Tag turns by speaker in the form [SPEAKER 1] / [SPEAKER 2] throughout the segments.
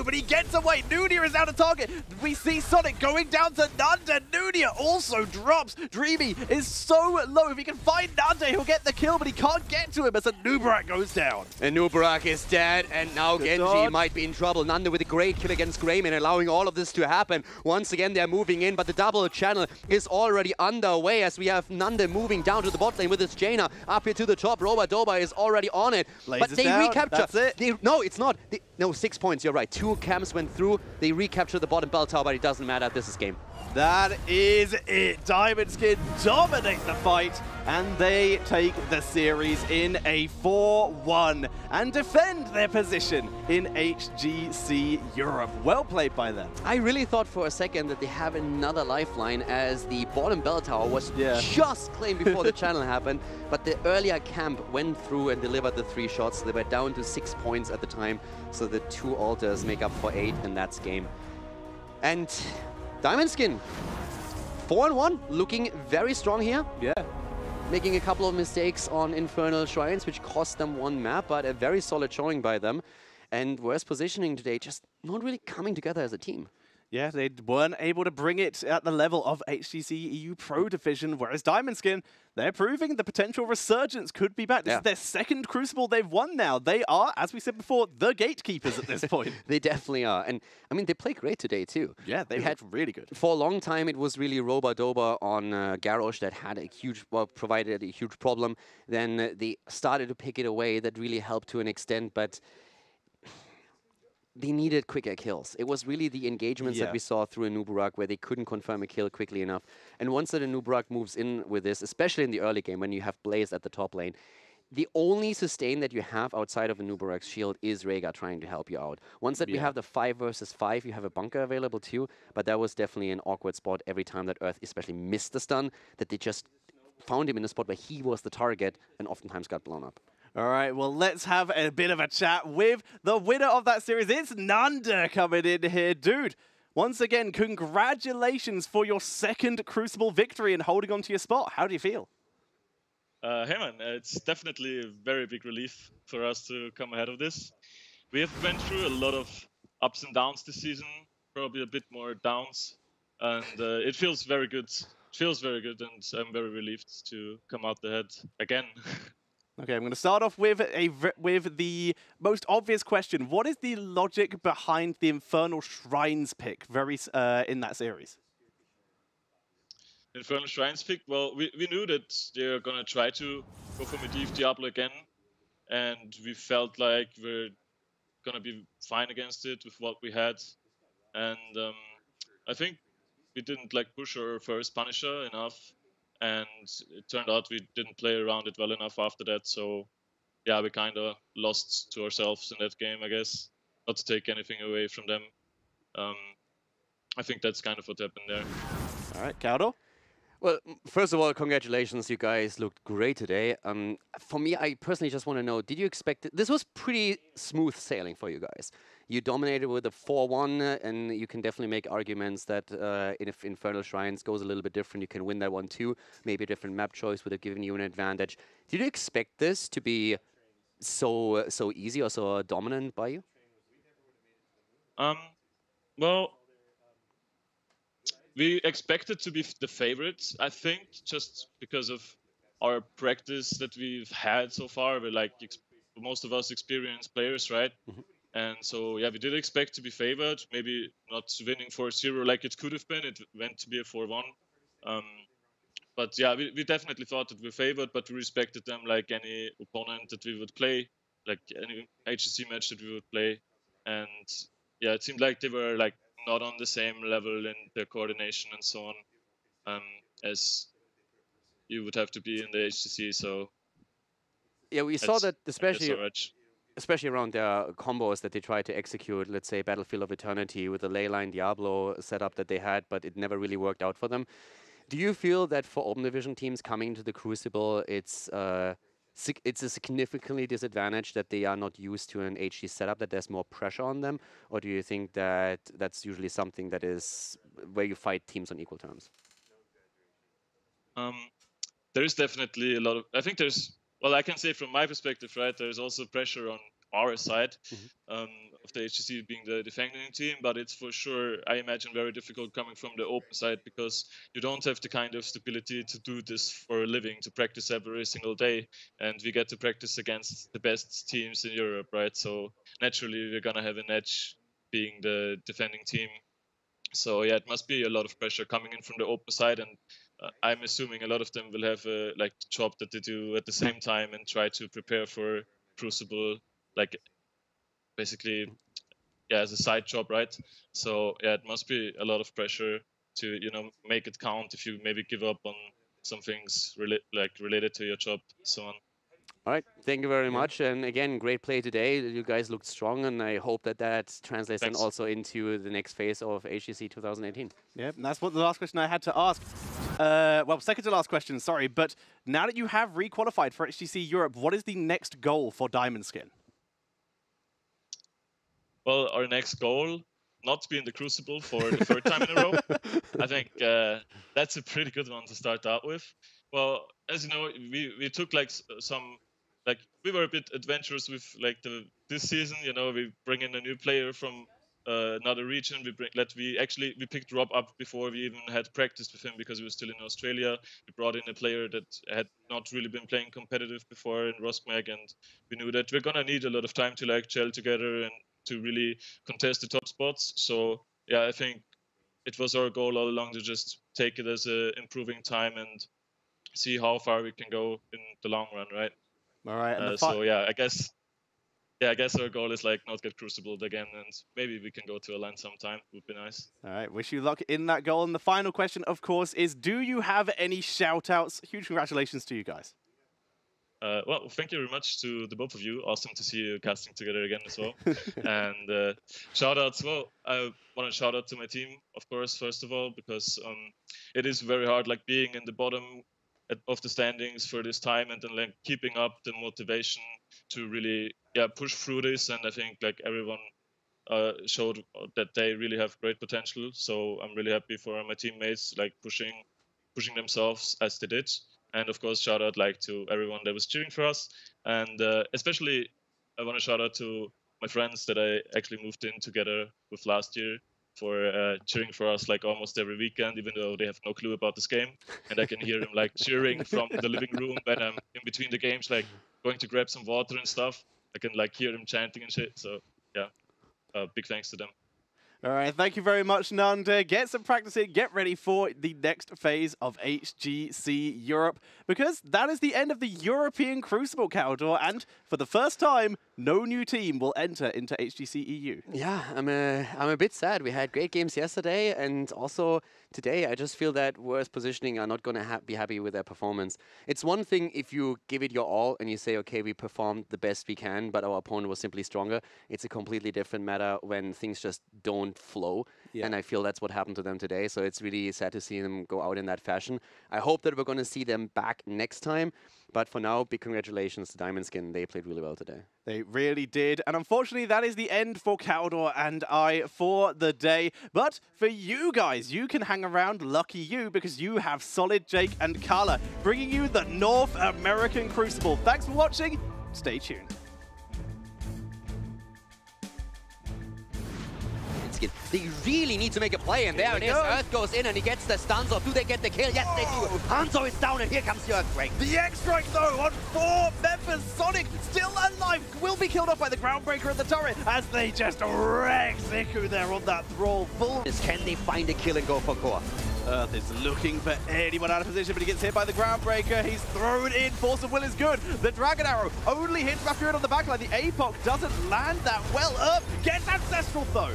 [SPEAKER 1] low, but he gets away. Nunia is out of target. We see Sonic going down to Nanda. Nunia also drops. Dreamy is so low. If he can find Nanda, he'll get the kill, but he can't get to him as a Nubarak goes down.
[SPEAKER 2] And Nubarak is dead, and now
[SPEAKER 1] Good
[SPEAKER 2] Genji
[SPEAKER 1] dodge.
[SPEAKER 2] might be in trouble. Nanda with a great kill against Greyman, allowing all of this to happen. Once again, they're moving in, but the double channel is already underway as we have Nanda moving down to the bot lane with his Jaina up here to the top. Roba is already on it, but they
[SPEAKER 1] down.
[SPEAKER 2] recapture.
[SPEAKER 1] That's it.
[SPEAKER 2] No, it's not. No, 6 points, you're right. 2 camps went through. They recapture the bottom bell tower, but it doesn't matter. This is game.
[SPEAKER 1] That is it. Diamond Skin dominate the fight, and they take the series in a 4-1 and defend their position in HGC Europe. Well played by them.
[SPEAKER 2] I really thought for a second that they have another lifeline as the bottom bell tower was just claimed before the channel happened, but the earlier camp went through and delivered the 3 shots. They were down to 6 points at the time, so the 2 altars make up for 8, and that's game. And Diamond Skin, 4-1, looking very strong here.
[SPEAKER 1] Yeah.
[SPEAKER 2] Making a couple of mistakes on Infernal Shrines, which cost them 1 map, but a very solid showing by them. And worse positioning today, just not really coming together as a team.
[SPEAKER 1] Yeah, they weren't able to bring it at the level of HGC EU Pro Division, whereas Diamond Skin, they're proving the potential resurgence could be back. This is their 2nd Crucible they've won now. They are, as we said before, the gatekeepers at this point.
[SPEAKER 2] They definitely are. And, I mean, they play great today, too.
[SPEAKER 1] Yeah, they had really good.
[SPEAKER 2] For a long time, it was really Roba on Garrosh that had a huge, provided a huge problem. Then they started to pick it away. That really helped to an extent, but they needed quicker kills. It was really the engagements that we saw through a Nubarak where they couldn't confirm a kill quickly enough. And once that a Nubarak moves in with this, especially in the early game when you have Blaze at the top lane, the only sustain that you have outside of a Nubarak's shield is Rhaegar trying to help you out. Once that we have the 5 versus 5, you have a bunker available too, but that was definitely an awkward spot every time that Earth especially missed the stun, that they just found him in a spot where he was the target and oftentimes got blown up.
[SPEAKER 1] All right, well, let's have a bit of a chat with the winner of that series. It's Nanda coming in here. Dude, once again, congratulations for your 2nd Crucible victory and holding on to your spot. How do you feel?
[SPEAKER 3] Hey man, it's definitely a very big relief for us to come ahead of this. We have went through a lot of ups and downs this season, probably a bit more downs, and it feels very good. It feels very good, and I'm very relieved to come out ahead again.
[SPEAKER 1] Okay, I'm going to start off with the most obvious question. What is the logic behind the Infernal Shrines pick in that series?
[SPEAKER 3] Infernal Shrines pick? Well, we knew that they're going to try to go for Medivh Diablo again, and we felt like we're going to be fine against it with what we had. And I think we didn't push our first Punisher enough. And it turned out we didn't play around it well enough after that, so yeah, we kind of lost to ourselves in that game, I guess. Not to take anything away from them. I think that's kind of what happened there.
[SPEAKER 1] All right, Kaudo?
[SPEAKER 2] Well, first of all, congratulations, you guys looked great today. For me, I personally just want to know, did you expect it? This was pretty smooth sailing for you guys. You dominated with a 4-1, and you can definitely make arguments that if Infernal Shrines goes a little bit different, you can win that one too. Maybe a different map choice would have given you an advantage. Did you expect this to be so easy or so dominant by you?
[SPEAKER 3] Well, we expected to be the favorites, I think, just because of our practice that we've had so far. We're most of us experienced players, right? And so, yeah, we did expect to be favored, maybe not winning 4-0 like it could have been. It went to be a 4-1. But yeah, we definitely thought that we were favored, but we respected them like any opponent that we would play, like any HGC match that we would play. And yeah, it seemed like they were not on the same level in their coordination and so on as you would have to be in the HGC. So
[SPEAKER 2] yeah, we saw that especially around their combos that they tried to execute, let's say Battlefield of Eternity with the Leyline Diablo setup that they had, but it never really worked out for them. Do you feel that for Open Division teams coming to the Crucible, it's a significantly disadvantage that they are not used to an HG setup, that there's more pressure on them? Or do you think that that's usually something that is where you fight teams on equal terms?
[SPEAKER 3] There is definitely a lot of, I think there's, well, I can say from my perspective, right, there's also pressure on our side. of the HGC being the defending team, but it's for sure, I imagine, very difficult coming from the open side because you don't have the kind of stability to do this for a living, to practice every single day, and we get to practice against the best teams in Europe, right? So naturally, we're gonna have an edge being the defending team. So yeah, it must be a lot of pressure coming in from the open side, and I'm assuming a lot of them will have a like job that they do at the same time and try to prepare for Crucible, like basically, yeah, as a side job, right? So yeah, it must be a lot of pressure to make it count if you maybe give up on some things related to your job, so on.
[SPEAKER 2] All right, thank you very much. And again, great play today. You guys looked strong, and I hope that that translates then also into the next phase of HGC 2018.
[SPEAKER 1] Yeah, and that's what the last question I had to ask. Well, second to last question, sorry. But now that you have re-qualified for HGC Europe, what is the next goal for Diamond Skin?
[SPEAKER 3] Well, our next goal, not to be in the Crucible for the third time in a row. I think that's a pretty good one to start out with. Well, as you know, we took we were a bit adventurous with this season. We bring in a new player from another region. We picked Rob up before we even had practiced with him because he was still in Australia. We brought in a player that had not really been playing competitive before in Roskmag, and we knew that we're gonna need a lot of time to gel together and to really contest the top spots. So yeah, I think it was our goal all along to just take it as a improving time and see how far we can go in the long run, right?
[SPEAKER 1] All right.
[SPEAKER 3] So yeah, I guess our goal is not get Crucibled again, and maybe we can go to a LAN sometime. Would be nice.
[SPEAKER 1] All right, wish you luck in that goal. And the final question, of course, is: do you have any shout-outs? Huge congratulations to you guys.
[SPEAKER 3] Well, thank you very much to the both of you. Awesome to see you casting together again as well. And shout-outs, well, I want to shout out to my team, of course, first of all, because it is very hard, being in the bottom of the standings for this time, and then keeping up the motivation to really push through this. And I think everyone showed that they really have great potential. So I'm really happy for my teammates pushing themselves as they did. And of course, shout out to everyone that was cheering for us. And especially I want to shout out to my friends that I actually moved in together with last year for cheering for us almost every weekend, even though they have no clue about this game. And I can hear them cheering from the living room when I'm in between the games, going to grab some water and stuff. I can hear them chanting and shit. So yeah, big thanks to them.
[SPEAKER 1] All right, thank you very much, Nanda. Get some practice in, get ready for the next phase of HGC Europe, because that is the end of the European Crucible Caldor, and for the first time, no new team will enter into HGC EU.
[SPEAKER 2] Yeah, I'm a bit sad. We had great games yesterday, and also today I just feel that worst positioning are not going to be happy with their performance. It's one thing if you give it your all and you say, okay, we performed the best we can, but our opponent was simply stronger. It's a completely different matter when things just don't flow. Yeah. And I feel that's what happened to them today. So it's really sad to see them go out in that fashion. I hope that we're going to see them back next time. But for now, big congratulations to Diamond Skin. They played really well today.
[SPEAKER 1] They really did. And unfortunately, that is the end for Caldor and I for the day. But for you guys, you can hang around, lucky you, because you have Solid, Jake, and Carla bringing you the North American Crucible. Thanks for watching. Stay tuned.
[SPEAKER 2] They really need to make a play, and there it is. Earth goes in and he gets the stuns off. Do they get the kill? Yes, they do. Hanzo is down and here comes the Earthquake.
[SPEAKER 1] The X-Strike though on 4 members. Sonic still alive. Will be killed off by the Groundbreaker at the turret as they just wreck Ziku there on that Thrall.
[SPEAKER 2] Can they find a kill and go for core?
[SPEAKER 1] Earth is looking for anyone out of position, but he gets hit by the Groundbreaker. He's thrown in. Force of Will is good. The Dragon Arrow only hits Rapid on the backline. The APOC doesn't land that well. Earth gets Ancestral though.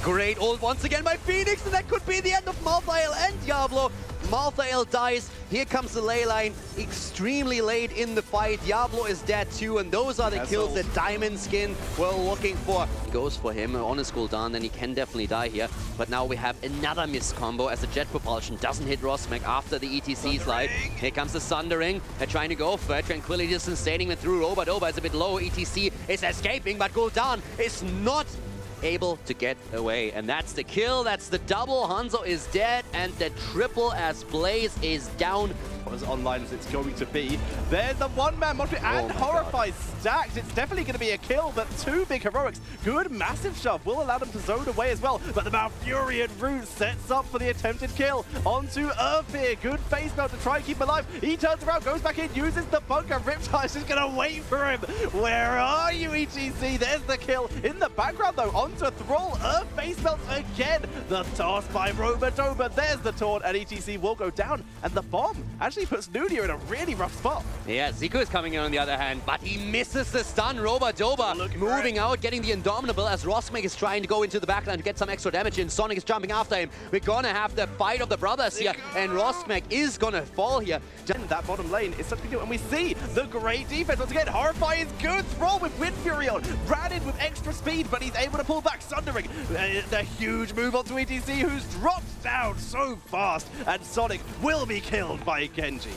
[SPEAKER 2] Great ult once again by Phoenix, and that could be the end of Malthael and Diablo. Malthael dies. Here comes the ley line. Extremely late in the fight. Diablo is dead too, and those are the kills that Diamond Skin were looking for. He goes for him on his cooldown, then he can definitely die here. But now we have another miss combo as the jet propulsion doesn't hit Roskmag after the ETC slide. Here comes the Sundering. They're trying to go for it. Tranquility is sustaining it through Roba. Roba is a bit low. ETC is escaping, but Gul'dan is not able to get away, and that's the kill. That's the double. Hanzo is dead, and the triple as Blaze is down.
[SPEAKER 1] as online as it's going to be. There's the one-man multi and Horrify stacked. It's definitely going to be a kill, but two big heroics. Good massive shove will allow them to zone away as well. But the Malfurion route sets up for the attempted kill onto Earthbeer. Good face melt to try and keep him alive. He turns around, goes back in, uses the bunker. Riptide's just going to wait for him. Where are you, HGC? There's the kill. In the background, though, onto Thrall. Earth face melts again. The toss by Robodoba. There's the taunt, and HGC will go down. And the bomb actually puts Nunia in a really rough spot.
[SPEAKER 2] Yeah, Zico is coming in on the other hand, but he misses the stun. Robodoba moving out, getting the Indomitable as Rosmek is trying to go into the backline to get some extra damage in. Sonic is jumping after him. We're gonna have the fight of the brothers here, and Rosmek is gonna fall here.
[SPEAKER 1] And that bottom lane is such a big deal, and we see the great defense. Once again, Horrify is good. Thrall with Wind Fury on. Brandon with extra speed, but he's able to pull back. Sundering, the huge move onto ETC, who's dropped down so fast, and Sonic will be killed by Genji.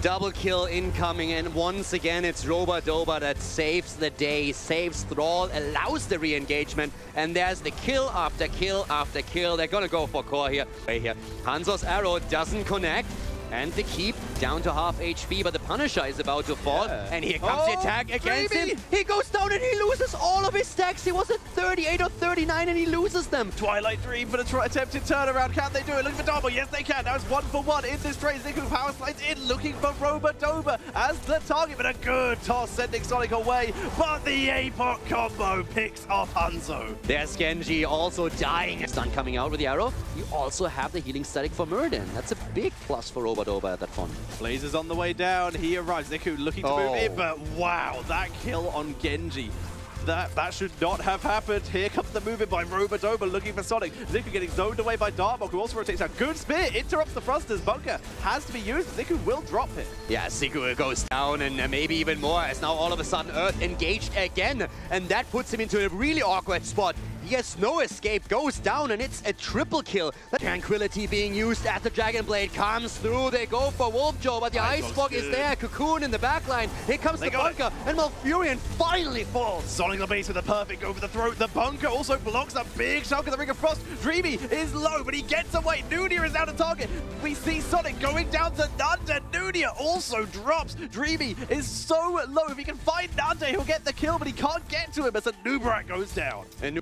[SPEAKER 2] Double kill incoming, and once again it's Robodoba that saves the day, saves Thrall, allows the re-engagement, and there's the kill after kill after kill. They're gonna go for core here. Hanzo's arrow doesn't connect, and the keep down to half HP, but the Punisher is about to fall, and here comes the attack against him. He goes down and he loses all of his stacks. He was at 38 or 39 and he loses them.
[SPEAKER 1] Twilight Dream for the attempted turnaround. Can they do it? Looking for Double. Yes, they can. Now it's 1-for-1 in this trade. Zico power slides in, looking for Robodoba as the target, but a good toss sending Sonic away. But the APOC combo picks off Hanzo.
[SPEAKER 2] There's Genji also dying. Stun coming out with the arrow. You also have the healing static for Muradin. That's a big plus for Robodoba at that point.
[SPEAKER 1] Blaze is on the way down. He arrives. Zico looking to move in, but wow, that kill on Genji. That should not have happened. Here comes the movement by Robodoba looking for Sonic. Zico getting zoned away by Dartmock, who also rotates out. Good spear, interrupts the thrusters. Bunker has to be used. Zico will drop it.
[SPEAKER 2] Yeah, Zico goes down, and maybe even more, as now all of a sudden Earth engaged again, and that puts him into a really awkward spot. He has no escape, goes down, and it's a triple kill. The Tranquility being used at the Dragon Blade comes through. They go for Wolfjaw, but the Ice Fog is there. Cocoon in the backline. Here comes the bunker, and Malfurion finally falls.
[SPEAKER 1] Sonic the base with a perfect go for the throat. The bunker also blocks a big chunk of the Ring of Frost. Dreamy is low, but he gets away. Nunia is out of target. We see Sonic going down to Nanda. Nunia also drops. Dreamy is so low. If he can find Nanda, he'll get the kill, but he can't get to him as a Nubrak goes down.
[SPEAKER 2] And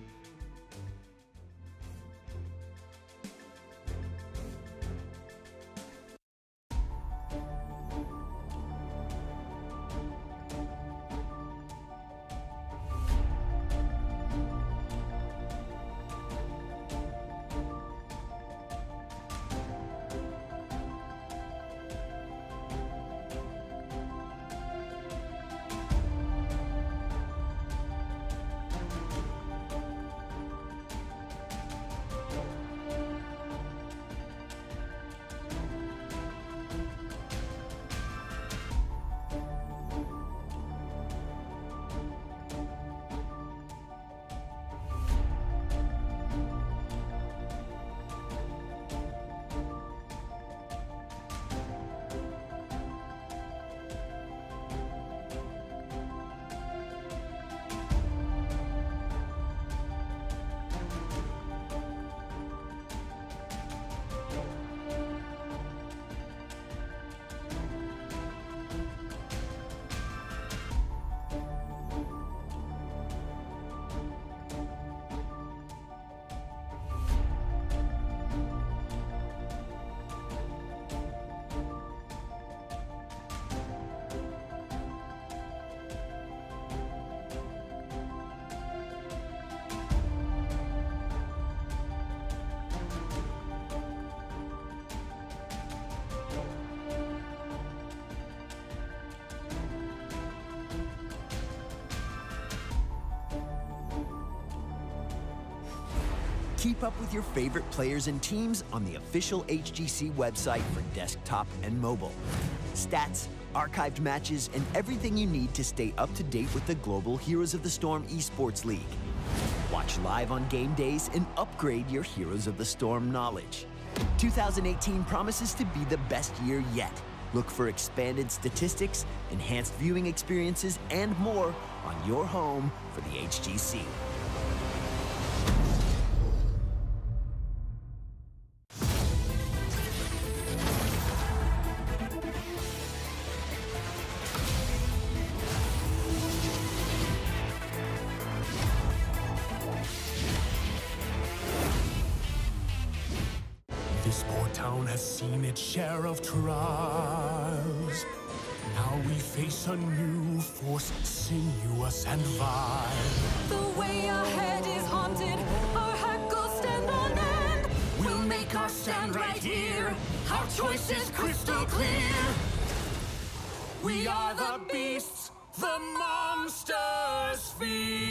[SPEAKER 4] Keep up with your favorite players and teams on the official HGC website for desktop and mobile. Stats, archived matches, and everything you need to stay up to date with the global Heroes of the Storm Esports League. Watch live on game days and upgrade your Heroes of the Storm knowledge. 2018 promises to be the best year yet. Look for expanded statistics, enhanced viewing experiences, and more on your home for the HGC.
[SPEAKER 5] This poor town has seen its share of trials. Now we face a new force, sinuous and vile.
[SPEAKER 6] The way ahead is haunted, our hackles stand on end. We'll make our stand right here, our choice is crystal clear. We are the beasts, the monsters fear.